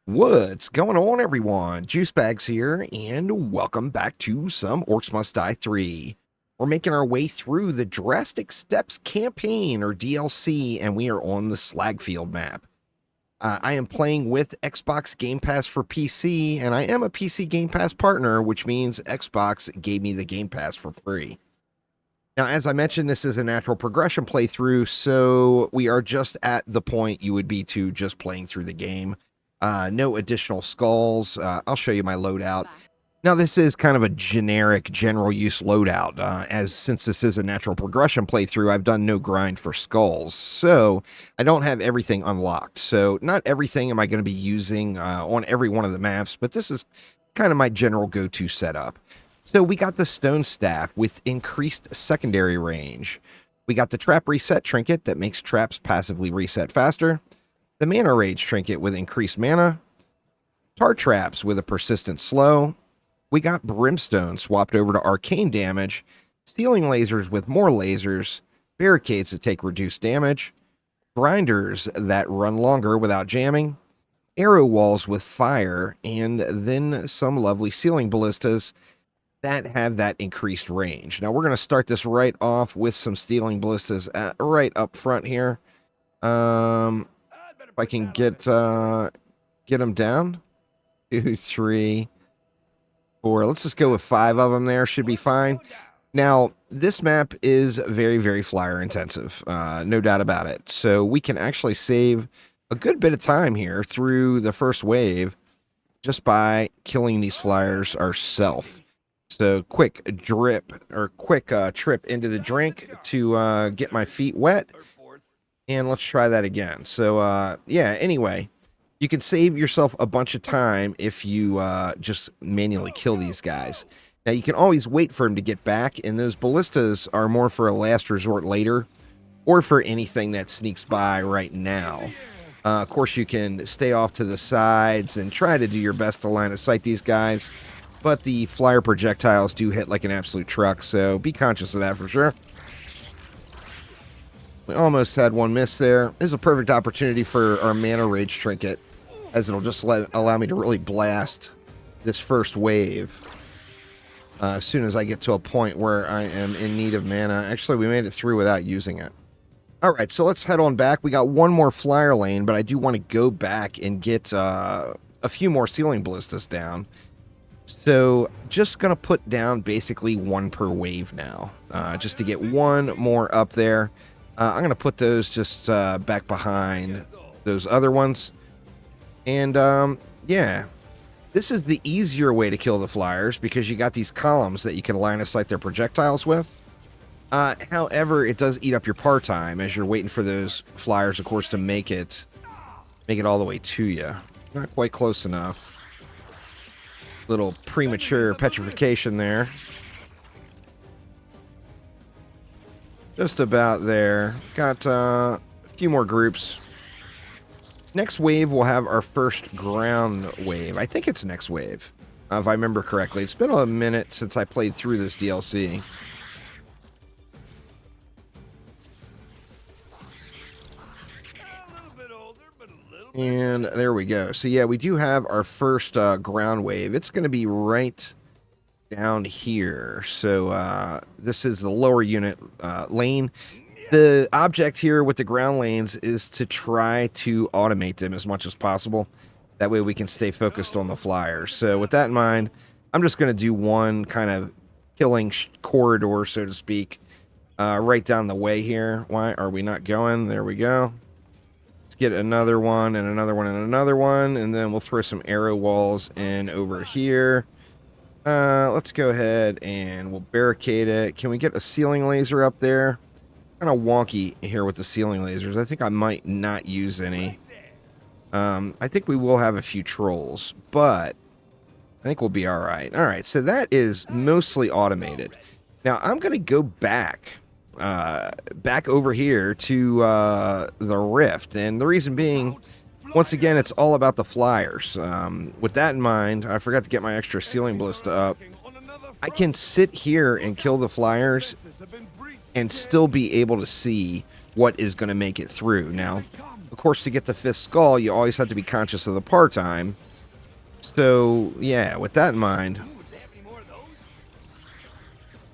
What's going on, everyone? Juice Bags here, and welcome back to some Orcs Must Die 3. We're making our way through the Drastic Steps campaign, or DLC, and we are on the Slag field map. I am playing with Xbox Game Pass for PC, and I am a PC Game Pass partner, which means Xbox gave me the Game Pass for free. Now, as I mentioned, this is a natural progression playthrough, so we are just at the point you would be to just playing through the game. No additional skulls. I'll show you my loadout. Now, this is kind of a generic general use loadout, as since this is a natural progression playthrough, I've done no grind for skulls. So I don't have everything unlocked. So not everything am I going to be using on every one of the maps, but this is kind of my general go-to setup. So we got the stone staff with increased secondary range. We got the trap reset trinket that makes traps passively reset faster. The mana rage trinket with increased mana. Tar traps with a persistent slow. We got brimstone swapped over to arcane damage. Stealing lasers with more lasers. Barricades that take reduced damage. Grinders that run longer without jamming. Arrow walls with fire. And then some lovely ceiling ballistas that have that increased range. Now we're going to start this right off with some stealing ballistas right up front here. If I can get them down. 2, 3, 4. Let's just go with 5 of them there. Should be fine. Now, this map is very, very flyer intensive. No doubt about it. So we can actually save a good bit of time here through the first wave just by killing these flyers ourselves. So quick trip into the drink to get my feet wet. And let's try that again. So, yeah, anyway, you can save yourself a bunch of time if you just manually kill these guys. Now, you can always wait for them to get back, and those ballistas are more for a last resort later or for anything that sneaks by right now. Of course, you can stay off to the sides and try to do your best to line of sight these guys, but the flyer projectiles do hit like an absolute truck, so be conscious of that for sure. We almost had one miss there. This is a perfect opportunity for our mana rage trinket, as it'll just allow me to really blast this first wave as soon as I get to a point where I am in need of mana. Actually, we made it through without using it. All right, so let's head on back. We got one more flyer lane, but I do want to go back and get a few more ceiling ballistas down. So just going to put down basically 1 per wave now, just to get one more up there. I'm going to put those just back behind those other ones. And, yeah, this is the easier way to kill the flyers because you got these columns that you can line of sight their projectiles with. However, it does eat up your par time as you're waiting for those flyers, of course, to make it all the way to you. Not quite close enough. Little premature petrification there. Just about there. Got a few more groups. Next wave, we'll have our first ground wave. I think it's next wave, if I remember correctly. It's been a minute since I played through this DLC. And there we go. So yeah, we do have our first ground wave. It's going to be right down here. So this is the lower unit lane. The object here with the ground lanes is to try to automate them as much as possible. That way we can stay focused on the flyers. So with that in mind, I'm just going to do one kind of killing corridor, so to speak, right down the way here. Why are we not going? There we go. Let's get another one and another one and another one, and then we'll throw some arrow walls in over here. Let's go ahead and we'll barricade it. Can we get a ceiling laser up there? Kind of wonky here with the ceiling lasers. I think I might not use any. I think we will have a few trolls, but I think we'll be all right. All right, so that is mostly automated. Now I'm going to go back over here to the rift, and the reason being, once again, it's all about the flyers. With that in mind, I forgot to get my extra ceiling ballista up. I can sit here and kill the flyers and still be able to see what is going to make it through. Now, Of course, to get the 5th skull, you always have to be conscious of the par time. So, yeah, with that in mind,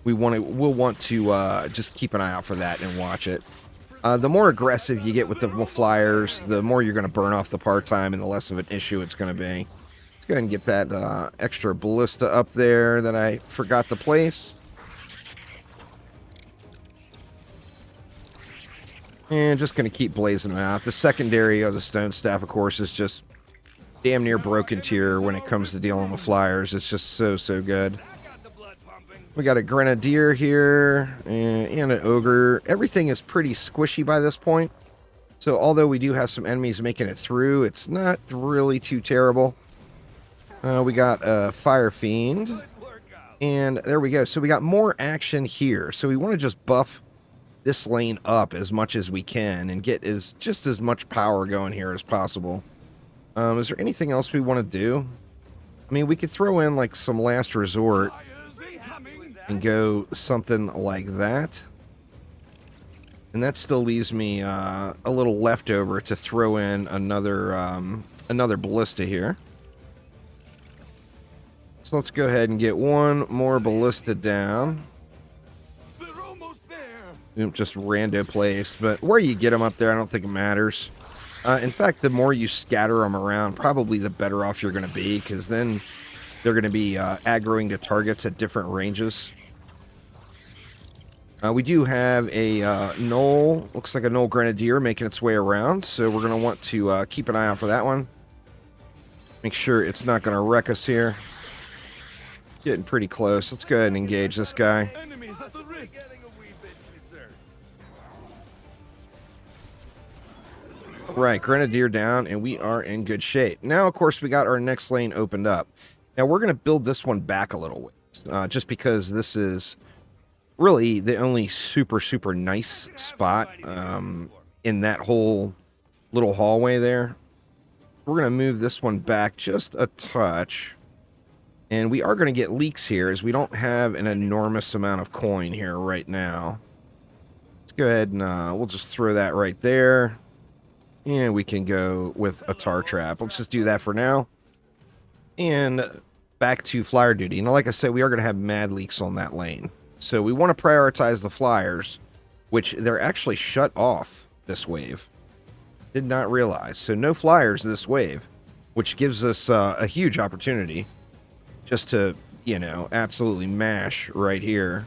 we'll want to just keep an eye out for that and watch it. The more aggressive you get with the flyers, the more you're going to burn off the par time and the less of an issue it's going to be. Let's go ahead and get that extra ballista up there that I forgot to place. And just going to keep blazing them out. The secondary of the stone staff, of course, is just damn near broken tier when it comes to dealing with flyers. It's just so good. We got a grenadier here and an ogre. Everything is pretty squishy by this point. So although we do have some enemies making it through, it's not really too terrible. We got a fire fiend. And there we go. So we got more action here. So we want to just buff this lane up as much as we can and get just as much power going here as possible. Is there anything else we want to do? I mean, we could throw in like some last resort and go something like that. And that still leaves me a little leftover to throw in another ballista here. So let's go ahead and get one more ballista down. Just rando placed, but where you get them up there, I don't think it matters. In fact, the more you scatter them around, probably the better off you're going to be, because then they're going to be aggroing to targets at different ranges. We do have a Knoll, looks like a Knoll Grenadier making its way around, so we're going to want to keep an eye out for that one. Make sure it's not going to wreck us here. Getting pretty close. Let's go ahead and engage this guy. Right, Grenadier down, and we are in good shape. Now, of course, we got our next lane opened up. Now, we're going to build this one back a little ways, just because this is really the only super nice spot in that whole little hallway there. We're going to move this one back just a touch. And we are going to get leaks here, as we don't have an enormous amount of coin here right now. Let's go ahead and we'll just throw that right there. And we can go with a tar trap. Let's just do that for now. And back to flyer duty. Now, like I said, we are going to have mad leaks on that lane. So we want to prioritize the flyers, which they're actually shut off this wave. Did not realize. So no flyers this wave, which gives us a huge opportunity just to, you know, absolutely mash right here.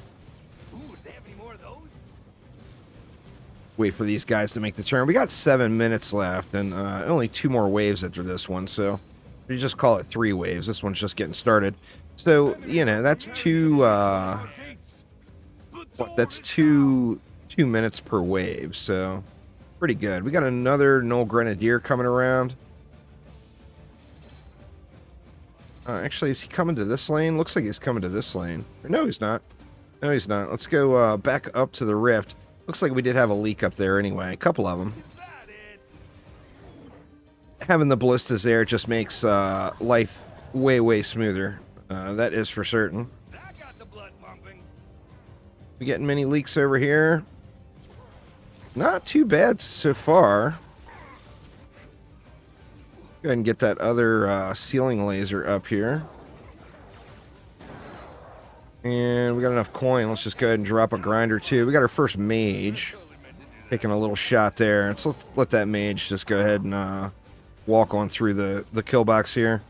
Wait for these guys to make the turn. We got 7 minutes left and only 2 more waves after this one, so we just call it 3 waves. This one's just getting started. So, you know, that's two minutes per wave, so pretty good. We got another Knoll Grenadier coming around. Actually, is he coming to this lane? Looks like he's coming to this lane. No, he's not. No, he's not. Let's go back up to the rift. Looks like we did have a leak up there anyway. A couple of them. Having the ballistas there just makes life way smoother. That is for certain. We getting many leaks over here. Not too bad so far. Go ahead and get that other ceiling laser up here. And we got enough coin. Let's just go ahead and drop a grinder too. We got our first mage. Taking a little shot there. So let's let that mage just go ahead and walk on through the kill box here.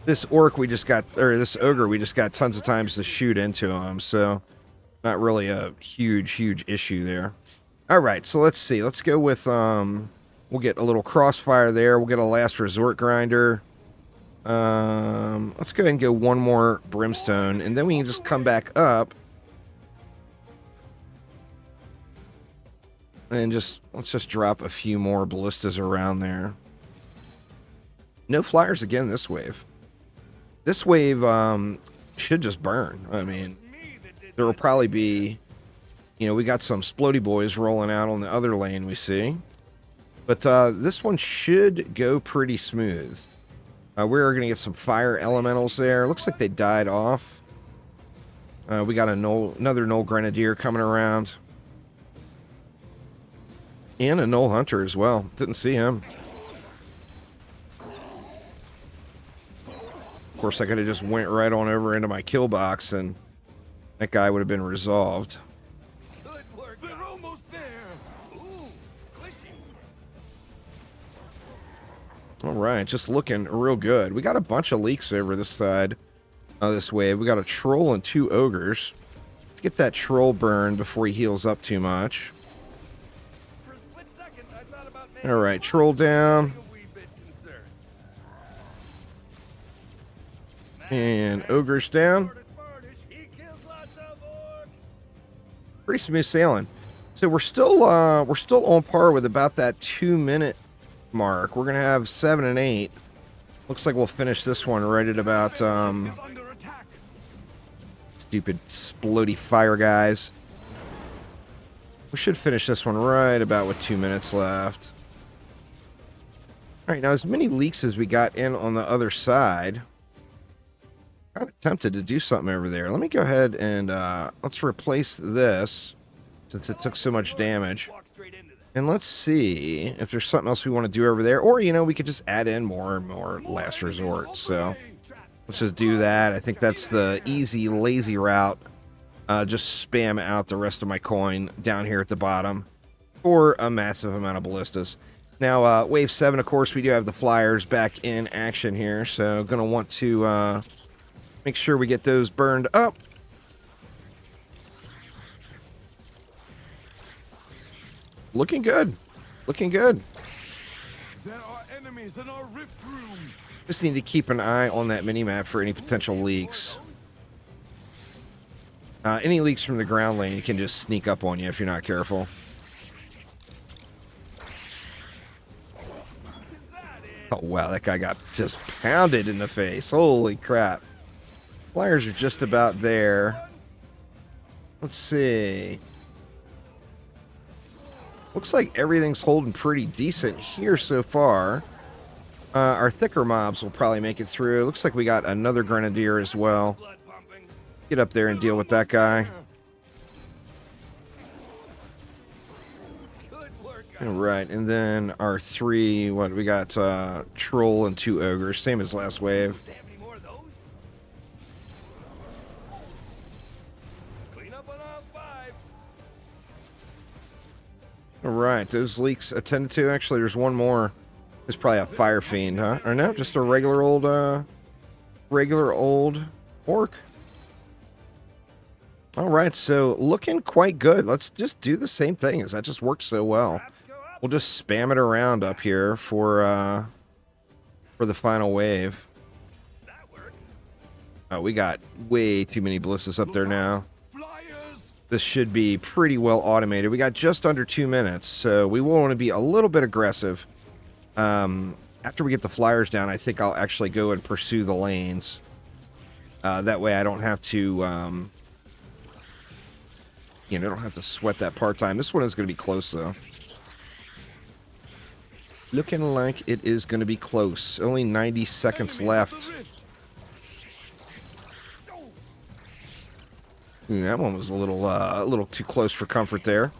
This orc we just got, or this ogre we just got tons of times to shoot into him. So not really a huge issue there. All right, so let's see. Let's go with, we'll get a little crossfire there. We'll get a last resort grinder. Let's go ahead and go one more brimstone, and then we can just come back up and let's just drop a few more ballistas around there. No flyers again this wave. This wave should just burn. I mean, there will probably be, you know, we got some splody boys rolling out on the other lane we see, but this one should go pretty smooth. We're going to get some fire elementals there. Looks like they died off. We got another Knoll Grenadier coming around. And a Null Hunter as well. Didn't see him. Of course, I could have just went right on over into my kill box and that guy would have been resolved. Good work. They're almost there. Ooh, squishy. All right, just looking real good. We got a bunch of leaks over this side of this wave. We got a troll and 2 ogres. Let's get that troll burned before he heals up too much. For a split second, I thought about making All right, troll down. a wee bit concerned. And ogres down. He kills lots of orcs. Pretty smooth sailing. So we're still on par with about that 2-minute mark. We're gonna have 7 and 8. Looks like we'll finish this one right at about Is under attack. stupid splody fire guys. We should finish this one right about with 2 minutes left. All right, now as many leaks as we got in on the other side. Kind of tempted to do something over there. Let me go ahead and let's replace this since it took so much damage. Walk straight into that. And let's see if there's something else we want to do over there. Or, you know, we could just add in more and more last resort. So let's just do that. I think that's the easy, lazy route. Just spam out the rest of my coin down here at the bottom for a massive amount of ballistas. Now, Wave 7, of course, we do have the flyers back in action here. So going to want to make sure we get those burned up. Looking good. Looking good. There are enemies in our rift room. Just need to keep an eye on that minimap for any potential leaks. Any leaks from the ground lane can just sneak up on you if you're not careful. Oh, wow, that guy got just pounded in the face. Holy crap. Flyers are just about there. Let's see. Looks like everything's holding pretty decent here so far. Our thicker mobs will probably make it through. Looks like we got another grenadier as well. Blood pumping. Get up there and deal with that guy. Good work. All right, and then our 3, what we got, troll and 2 ogres, same as last wave. They have any more of those? Clean up on all 5. All right, those leaks attended to. Actually, there's one more. It's probably a fire fiend, huh? Or no, just a regular old orc. All right, so looking quite good. Let's just do the same thing, as that just works so well. We'll just spam it around up here for the final wave. That works. Oh, we got way too many ballistas up there now. Flyers. This should be pretty well automated. We got just under 2 minutes, so we will want to be a little bit aggressive. After we get the flyers down, I think I'll actually go and pursue the lanes. That way I don't have to, you know, don't have to sweat that part-time. This one is going to be close, though. Looking like it is going to be close. Only 90 seconds left. That one was a little too close for comfort there.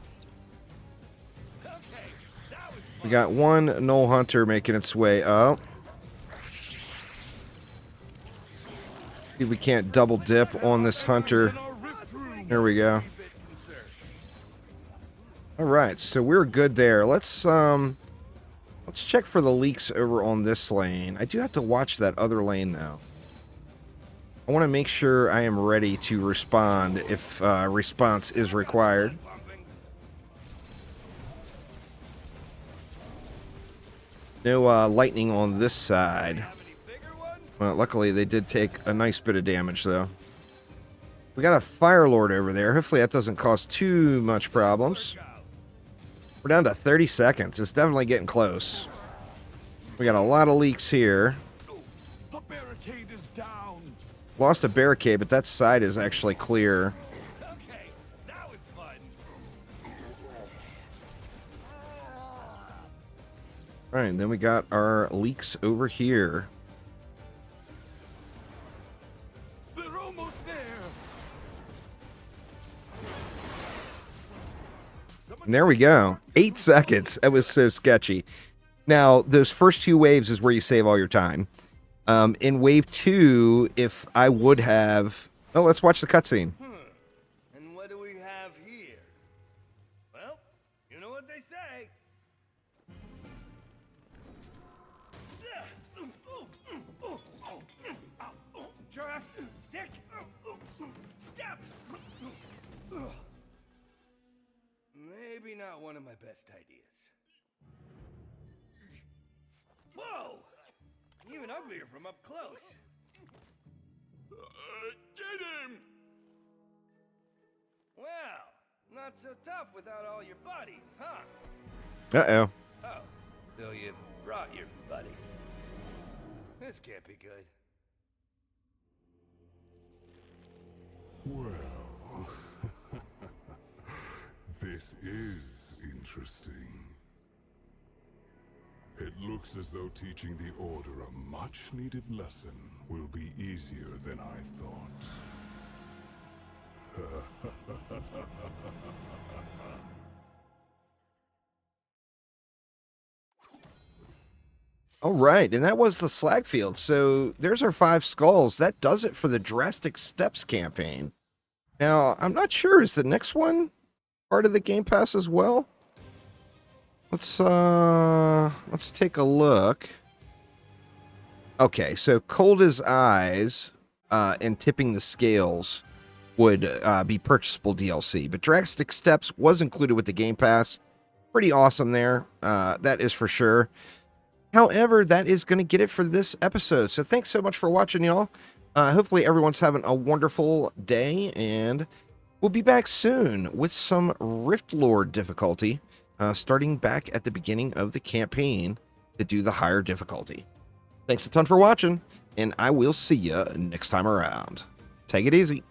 We got one Null Hunter making its way up. See if we can't double dip on this Hunter. There we go. All right, so we're good there. Let's check for the leaks over on this lane. I do have to watch that other lane, though. I want to make sure I am ready to respond if response is required. No lightning on this side. Well, luckily they did take a nice bit of damage, though. We got a Fire Lord over there. Hopefully that doesn't cause too much problems. We're down to 30 seconds. It's definitely getting close. We got a lot of leaks here. The barricade is down. Lost a barricade, but that side is actually clear. Okay, that was fun. All right, and then we got our leaks over here. They're almost there. And there we go. 8 seconds. That was so sketchy. Now, those first 2 waves is where you save all your time. In wave 2, if I would have... Oh, let's watch the cutscene. And what do we have here? Well, you know what they say. Drastic steps. Maybe not one of my best ideas. Whoa! Even uglier from up close. Get him! Well, not so tough without all your buddies, huh? Uh-oh. Oh, so you brought your buddies. This can't be good. Well, this is interesting. It looks as though teaching the Order a much-needed lesson will be easier than I thought. All right, and that was the Slag field. So there's our 5 skulls. That does it for the Drastic Steps campaign. Now, I'm not sure, is the next one part of the Game Pass as well? Let's take a look. Okay, so Cold as Eyes and Tipping the Scales would be purchasable DLC, but Drastic Steps was included with the Game Pass. Pretty awesome there, that is for sure. However, that is going to get it for this episode. So thanks so much for watching, y'all. Hopefully everyone's having a wonderful day, and we'll be back soon with some Rift Lord difficulty, starting back at the beginning of the campaign to do the higher difficulty. Thanks a ton for watching, and I will see you next time around. Take it easy.